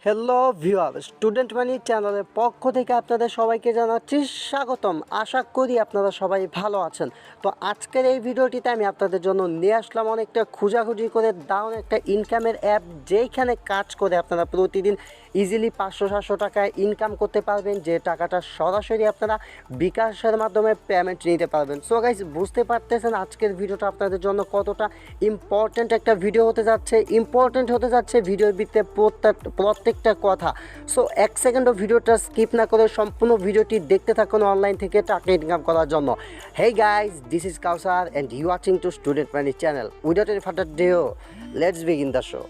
Hello viewer, student মানি চ্যানেলের পক্ষ থেকে আপনাদের সবাইকে জানাচ্ছি স্বাগতম। আশা করি আপনারা সবাই ভালো আছেন। তো আজকের এই ভিডিওটিতে আমি আপনাদের জন্য নিয়ে আসলাম অনেকটা খোঁজাখুঁজি করে দারুণ একটা ইনকামের অ্যাপ, যেইখানে কাজ করে আপনারা প্রতিদিন ইজিলি 500-700 টাকায় ইনকাম করতে পারবেন, যে টাকাটা সরাসরি আপনারা বিকাশের মাধ্যমে পেমেন্ট নিতে পারবেন। সো গাইস, বুঝতে পারতেছেন আজকের ভিডিওটা আপনাদের জন্য কতটা ইম্পর্ট্যান্ট একটা ভিডিও হতে যাচ্ছে। ভিডিওর ভিতরে প্রত্যেকটা কথা। সো এক সেকেন্ডও ভিডিওটা স্কিপ না করে সম্পূর্ণ ভিডিওটি দেখতে থাকুন অনলাইন থেকে টাকা ইনকাম করার জন্য। Hey guys, this is Kawsar and you watching to student money channel. Without any further delay, let's begin the show.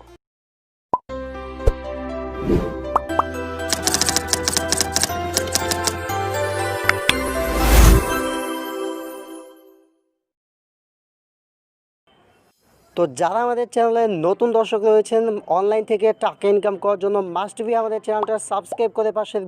তো যারা আমাদের চ্যানেলে নতুন দর্শক রয়েছেন, অনলাইন থেকে টাকা ইনকাম করার জন্য মাস্ট বি আমাদের চ্যানেলটা সাবস্ক্রাইব করে পাশের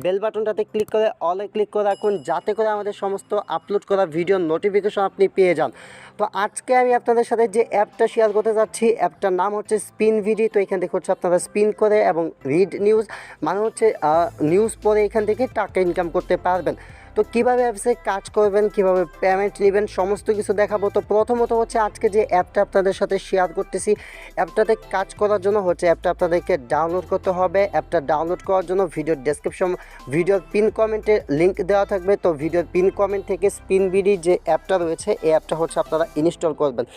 বেল বাটনটাতে ক্লিক করে অলে ক্লিক করে রাখুন, যাতে করে আমাদের সমস্ত আপলোড করা ভিডিও নোটিফিকেশন আপনি পেয়ে যান। তো আজকে আমি আপনাদের সাথে যে অ্যাপটা শেয়ার করতে যাচ্ছি, অ্যাপটার নাম হচ্ছে স্পিন ভিডি। তো এখান থেকে হচ্ছে আপনারা স্পিন করে এবং রিড নিউজ, মানে হচ্ছে নিউজ পড়ে এখান থেকে টাকা ইনকাম করতে পারবেন। তো কীভাবে অ্যাপসে কাজ করবেন, কীভাবে পেমেন্ট নেবেন, সমস্ত কিছু দেখাবো। তো প্রথমত হচ্ছে আজকে যে অ্যাপটা আপনাদের সাথে শেয়ার করতেছি, অ্যাপটাতে কাজ করার জন্য হচ্ছে অ্যাপটা আপনাদেরকে ডাউনলোড করতে হবে। অ্যাপটা ডাউনলোড করার জন্য ভিডিওর পিন কমেন্টে লিঙ্ক দেওয়া থাকবে। তো ভিডিওর পিন কমেন্ট থেকে স্পিন ভিডি যে অ্যাপটা রয়েছে, এই অ্যাপটা হচ্ছে আপনারা ইনস্টল করবেন।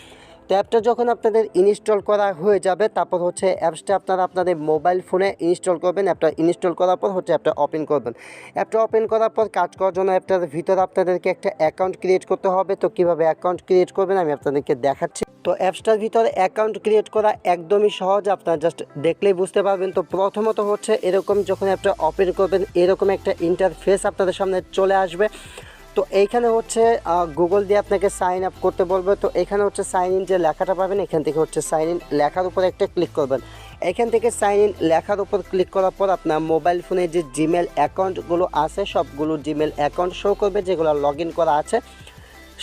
তো অ্যাপটা যখন আপনাদের ইনস্টল করা হয়ে যাবে, তারপর হচ্ছে অ্যাপসটা আপনারা আপনাদের মোবাইল ফোনে ইনস্টল করবেন। অ্যাপটা ইনস্টল করার পর হচ্ছে অ্যাপটা ওপেন করবেন। অ্যাপটা ওপেন করার পর কাজ করার জন্য অ্যাপটার ভিতরে আপনাদেরকে একটা অ্যাকাউন্ট ক্রিয়েট করতে হবে। তো কীভাবে অ্যাকাউন্ট ক্রিয়েট করবেন আমি আপনাদেরকে দেখাচ্ছি। তো অ্যাপসটার ভিতরে অ্যাকাউন্ট ক্রিয়েট করা একদমই সহজ, আপনারা জাস্ট দেখলেই বুঝতে পারবেন। তো প্রথমত হচ্ছে এরকম যখন অ্যাপটা ওপেন করবেন, এরকম একটা ইন্টারফেস আপনাদের সামনে চলে আসবে। তো এইখানে হচ্ছে গুগল দিয়ে আপনাকে সাইন আপ করতে বলবে। তো এখানে হচ্ছে সাইন ইন যে লেখাটা পাবেন, এখান থেকে হচ্ছে সাইন ইন লেখার উপর একটা ক্লিক করবেন। এখান থেকে সাইন ইন লেখার উপর ক্লিক করার পর আপনার মোবাইল ফোনে যে জিমেল অ্যাকাউন্টগুলো আছে, সবগুলো জিমেল অ্যাকাউন্ট শো করবে যেগুলো লগ ইন করা আছে।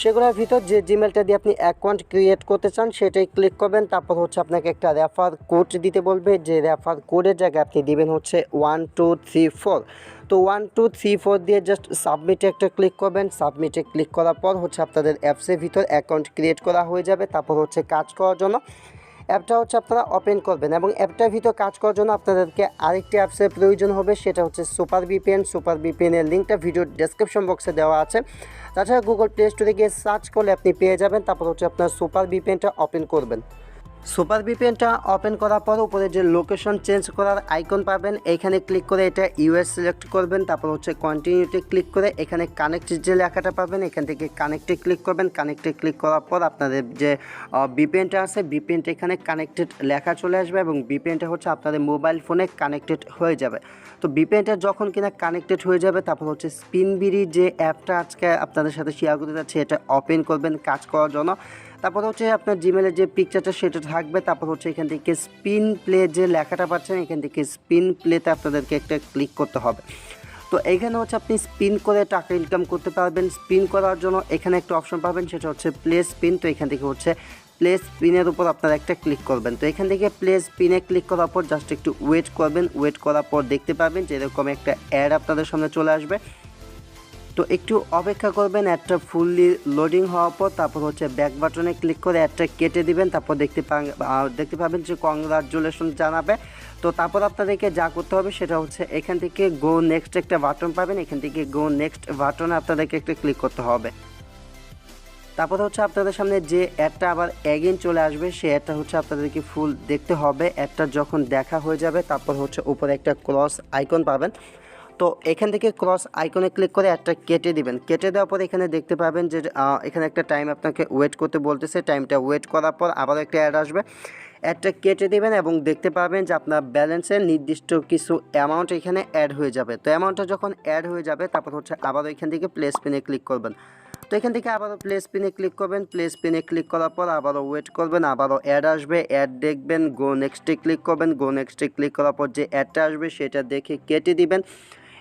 সেগুলোর ভিতর যে জিমেলটা দিয়ে আপনি অ্যাকাউন্ট ক্রিয়েট করতে চান সেটাই ক্লিক করবেন। তারপর হচ্ছে আপনাকে একটা রেফার কোড দিতে বলবে, যে রেফার কোডের জায়গায় আপনি দিবেন হচ্ছে 1234। তো 1234 দিয়ে জাস্ট সাবমিটে একটা ক্লিক করবেন। সাবমিটে ক্লিক করার পর হচ্ছে আপনাদের অ্যাপসের ভিতর অ্যাকাউন্ট ক্রিয়েট করা হয়ে যাবে। তারপর হচ্ছে কাজ করার জন্য অ্যাপটা হচ্ছে আপনারা ওপেন করবেন, এবং অ্যাপটার ভিতর কাজ করার জন্য আপনাদেরকে আরেকটি অ্যাপসের প্রয়োজন হবে, সেটা হচ্ছে সুপার ভিপিএনের লিঙ্কটা ভিডিওর ডেসক্রিপশন বক্সে দেওয়া আছে। তাছাড়া গুগল প্লে স্টোরে গিয়ে সার্চ করলে আপনি পেয়ে যাবেন। তারপর হচ্ছে আপনার সুপার ভিপিএনটা ওপেন করবেন। সুপার ভিপিএনটা ওপেন করার পর উপরে যে লোকেশন চেঞ্জ করার আইকন পাবেন, এইখানে ক্লিক করে এটা ইউএস সিলেক্ট করবেন। তারপর হচ্ছে কন্টিনিউতে ক্লিক করে এখানে কানেক্ট যে লেখাটা পাবেন, এখান থেকে কানেক্টে ক্লিক করবেন। কানেক্টে ক্লিক করার পর আপনাদের যে ভিপিএনটা আছে, ভিপিএনটা এখানে কানেক্টেড লেখা চলে আসবে, এবং ভিপিএনটা হচ্ছে আপনাদের মোবাইল ফোনে কানেক্টেড হয়ে যাবে। তো ভিপিএনটা যখন কিনা কানেক্টেড হয়ে যাবে, তারপর হচ্ছে স্পিনবিডি যে অ্যাপটা আজকে আপনাদের সাথে শেয়ার করতে যাচ্ছে, এটা ওপেন করবেন কাজ করার জন্য। তারপর হচ্ছে আপনার জিমেলের যে পিকচারটা সেটা থাকবে। তারপর হচ্ছে এখান থেকে স্পিন প্লে যে লেখাটা পাচ্ছেন, এখান থেকে স্পিন প্লেতে আপনাদেরকে একটা ক্লিক করতে হবে। তো এইখানে হচ্ছে আপনি স্পিন করে টাকা ইনকাম করতে পারবেন। স্পিন করার জন্য এখানে একটা অপশন পাবেন, সেটা হচ্ছে প্লে স্পিন। তো এখান থেকে হচ্ছে প্লে স্পিনের উপর আপনারা একটা ক্লিক করবেন। তো এখান থেকে প্লে স্পিনে ক্লিক করার পর জাস্ট একটু ওয়েট করবেন। ওয়েট করার পর দেখতে পাবেন যে এরকম একটা অ্যাড আপনাদের সামনে চলে আসবে। তো একটু অপেক্ষা করবেন অ্যাডটা ফুললি লোডিং হওয়ার পর। তারপর হচ্ছে ব্যাক বাটনে ক্লিক করে অ্যাডটা কেটে দিবেন। তারপর দেখতে পাবেন যে কংগ্রাচুলেশন জানাবে। তো তারপর আপনাদেরকে যা করতে হবে সেটা হচ্ছে এখান থেকে গো নেক্সট একটা বাটন পাবেন, এখান থেকে গো নেক্সট বাটনে আপনাদেরকে একটা ক্লিক করতে হবে। তারপর হচ্ছে আপনাদের সামনে যে অ্যাডটা আবার অ্যাগেন চলে আসবে, সেই অ্যাডটা হচ্ছে আপনাদেরকে ফুল দেখতে হবে। অ্যাডটা যখন দেখা হয়ে যাবে, তারপর হচ্ছে উপরে একটা ক্রস আইকন পাবেন। তো এখান থেকে ক্রস আইকনে ক্লিক করে একটা কেটে দিবেন। কেটে দেওয়ার পর এখানে দেখতে পাবেন যে এখানে একটা টাইম আপনাকে ওয়েট করতে বলতেছে। টাইমটা ওয়েট করার পর আবারও একটা অ্যাড আসবে, অ্যাডটা কেটে দেবেন এবং দেখতে পাবেন যে আপনার ব্যালেন্সের নির্দিষ্ট কিছু অ্যামাউন্ট এখানে অ্যাড হয়ে যাবে। তো অ্যামাউন্টটা যখন অ্যাড হয়ে যাবে, তারপর হচ্ছে আবারও এখান থেকে প্লে স্পিনে ক্লিক করবেন। তো এখান থেকে আবারও প্লে স্পিনে ক্লিক করবেন। প্লে স্পিনে ক্লিক করার পর আবারও ওয়েট করবেন, আবারও অ্যাড আসবে, অ্যাড দেখবেন, গো নেক্সটে ক্লিক করবেন। গো নেক্সটে ক্লিক করার পর যে অ্যাডটা আসবে সেটা দেখে কেটে দিবেন।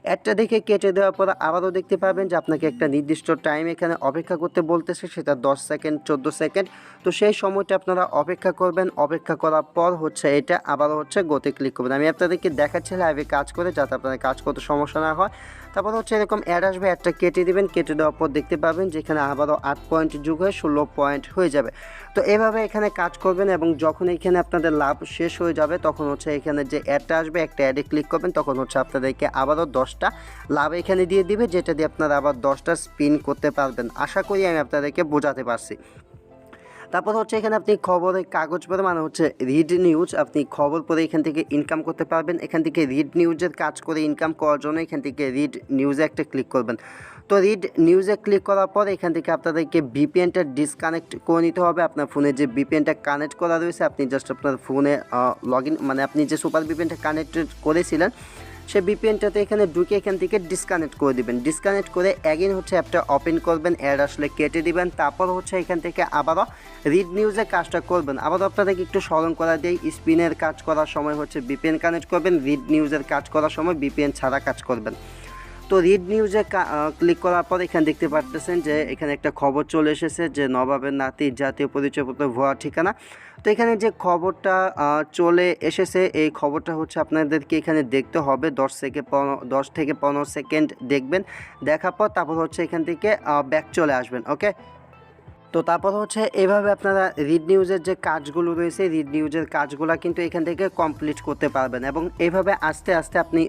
অ্যাডটা দেখে কেটে দেওয়ার পর আবারও দেখতে পাবেন যে আপনাকে একটা নির্দিষ্ট টাইম এখানে অপেক্ষা করতে বলতেছে, সেটা 10 সেকেন্ড 14 সেকেন্ড। তো সেই সময়টা আপনারা অপেক্ষা করবেন, অপেক্ষা করার পর হচ্ছে এটা আবারও হচ্ছে গোতে ক্লিক করবেন। আমি আপনাদেরকে দেখাচ্ছি লাইভে কাজ করে, যাতে আপনাদের কাজ করতে সমস্যা না হয়। তারপর হচ্ছে এরকম অ্যাড আসবে, অ্যাডটা কেটে দিবেন, কেটে দেওয়ার পর দেখতে পাবেন যে এখানে আবারও 8 পয়েন্ট যোগ হয়ে 16 পয়েন্ট হয়ে যাবে। তো এভাবে এখানে কাজ করবেন এবং যখন এখানে আপনাদের লাভ শেষ হয়ে যাবে তখন হচ্ছে এখানে যে অ্যাডটা আসবে একটা অ্যাডে ক্লিক করবেন, তখন হচ্ছে আপনাদেরকে আবারও 10টা লাভ এখানে দিয়ে দিবে, যেটা দিয়ে আপনারা আবার 10টা স্পিন করতে পারবেন। আশা করি আমি আপনাদেরকে বোঝাতে পারছি। তারপর হচ্ছে এখানে আপনি খবরের কাগজ পড়ে, মানে হচ্ছে রিড নিউজ, আপনি খবর পড়ে এখান থেকে ইনকাম করতে পারবেন। এখান থেকে রিড নিউজের কাজ করে ইনকাম করার জন্য এখান থেকে রিড নিউজে একটা ক্লিক করবেন। তো রিড নিউজে ক্লিক করার পর এখান থেকে আপনাদেরকে ভিপিএনটা ডিসকানেক্ট করে নিতে হবে। আপনার ফোনে যে ভিপিএনটা কানেক্ট করা রয়েছে, আপনি জাস্ট আপনার ফোনে মানে আপনি যে সুপার ভিপিএনটা কানেক্টেড করেছিলেন সেই ভিপিএনটাতে এখানে ঢুকে এখান থেকে ডিসকানেক্ট করে দিবেন। ডিসকানেক্ট করে অ্যাগেন হচ্ছে অ্যাপটা ওপেন করবেন, অ্যাড আসলে কেটে দিবেন। তারপর হচ্ছে এখান থেকে আবারও রিড নিউজের কাজটা করবেন। আবারও আপনাদেরকে একটু স্মরণ করা দিয়ে, স্পিনের কাজ করার সময় হচ্ছে ভিপিএন কানেক্ট করবেন, রিড নিউজের কাজ করার সময় ভিপিএন ছাড়া কাজ করবেন। তো রিড নিউজে ক্লিক করার পর এখানে দেখতে পাচ্ছেন যে এখানে একটা খবর চলে এসেছে যে নবাবের নাতি জাতীয় পরিচয়পত্র ভুয়া ঠিকানা। তো এখানে যে খবরটা চলে এসেছে, এই খবরটা হচ্ছে আপনাদেরকে এখানে দেখতে হবে 10 থেকে 15 সেকেন্ড দেখবেন। দেখার পর তারপর হচ্ছে এখান থেকে ব্যাক চলে আসবেন। ওকে, তো তারপর হচ্ছে এভাবে আপনারা রিড নিউজের যে কাজগুলো রয়েছে, রিড নিউজের কাজগুলো কিন্তু এখান থেকে কমপ্লিট করতে পারবেন। এবং এইভাবে আস্তে আস্তে আপনি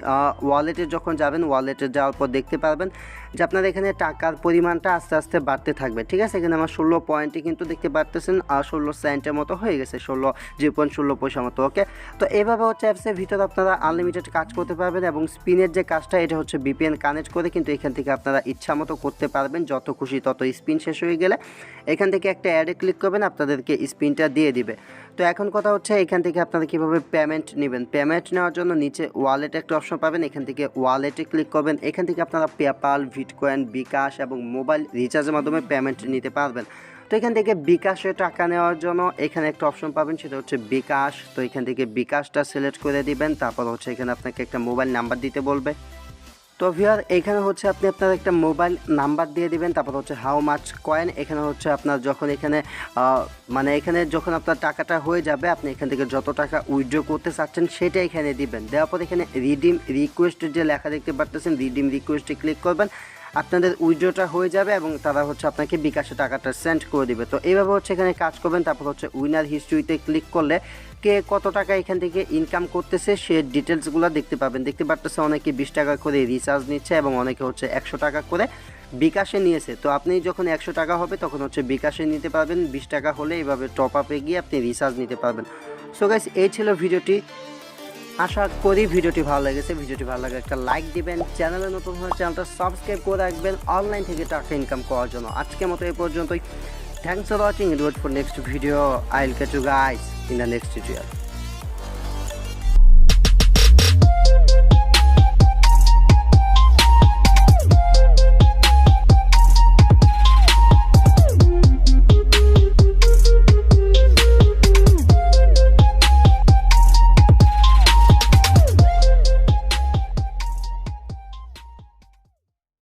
ওয়ালেটে যখন যাবেন, ওয়ালেটে যাওয়ার পর দেখতে পারবেন যে আপনার এখানে টাকার পরিমাণটা আস্তে আস্তে বাড়তে থাকবে। ঠিক আছে, এখানে আমার 16 পয়েন্টে কিন্তু দেখতে পারতেছেন 16 সেন্টের মতো হয়ে গেছে, 0.16 পয়সা মতো। ওকে, তো এইভাবে হচ্ছে অ্যাপসের ভিতরে আপনারা আনলিমিটেড কাজ করতে পারবেন। এবং স্পিনের যে কাজটা, এটা হচ্ছে ভিপিএন কানেক্ট করে কিন্তু এখান থেকে আপনারা ইচ্ছা মতো করতে পারবেন। যত খুশি তত স্পিন শেষ হয়ে গেলে এখান থেকে একটা অ্যাডে ক্লিক করবেন, আপনাদেরকে স্পিনটা দিয়ে দিবে। তো এখন কথা হচ্ছে এখান থেকে আপনারা কীভাবে পেমেন্ট নেবেন। পেমেন্ট নেওয়ার জন্য নিচে ওয়ালেটে একটা অপশন পাবেন, এখান থেকে ওয়ালেটে ক্লিক করবেন। এখান থেকে আপনারা পেপাল, বিটকয়েন, বিকাশ এবং মোবাইল রিচার্জের মাধ্যমে পেমেন্ট নিতে পারবেন। তো এখান থেকে বিকাশে টাকা নেওয়ার জন্য এখানে একটা অপশন পাবেন, সেটা হচ্ছে বিকাশ। তো এখান থেকে বিকাশটা সিলেক্ট করে দিবেন। তারপর হচ্ছে এখানে আপনাকে একটা মোবাইল নাম্বার দিতে বলবে। তো ভিউয়ার এখানে হচ্ছে আপনি আপনার একটা মোবাইল নাম্বার দিয়ে দিবেন। তারপর হচ্ছে হাউ মাচ কয়েন, এখানে হচ্ছে আপনার যখন এখানে মানে এখানে যখন আপনার টাকাটা হয়ে যাবে, আপনি এখান থেকে যত টাকা উইথড্র করতে চাচ্ছেন সেটা এখানে দিবেন। দেওয়ার পর এখানে রিডিম রিকোয়েস্টের যে লেখা দেখতে পাচ্ছেন, রিডিম রিকোয়েস্টে ক্লিক করবেন, আপনাদের উইথড্রটা হয়ে যাবে এবং তারা হচ্ছে আপনাকে বিকাশে টাকাটা সেন্ড করে দিবে। তো এইভাবে হচ্ছে এখানে কাজ করবেন। তারপর হচ্ছে উইনার হিস্ট্রিতে ক্লিক করলে কে কত টাকা এখান থেকে ইনকাম করতেছে সে ডিটেলসগুলো দেখতে পাবেন। দেখতে পারতেছে অনেকে 20 টাকা করে রিচার্জ নিচ্ছে এবং অনেকে হচ্ছে 100 টাকা করে বিকাশে নিয়েছে। তো আপনি যখন 100 টাকা হবে তখন হচ্ছে বিকাশে নিতে পারবেন, 20 টাকা হলে এইভাবে টপ আপে গিয়ে আপনি রিচার্জ নিতে পারবেন। সো গাইস, এই ছিল ভিডিওটি। আশা করি ভিডিওটি ভালো লেগেছে। ভিডিওটি ভালো লাগে একটা লাইক দিবেন, চ্যানেলে নতুন হলে চ্যানেলটা সাবস্ক্রাইব করে রাখবেন অনলাইন থেকে টাকা ইনকাম করার জন্য। আজকের মতো এই পর্যন্তই। Thanks for watching, wait for next video. I will catch you guys in the next tutorial.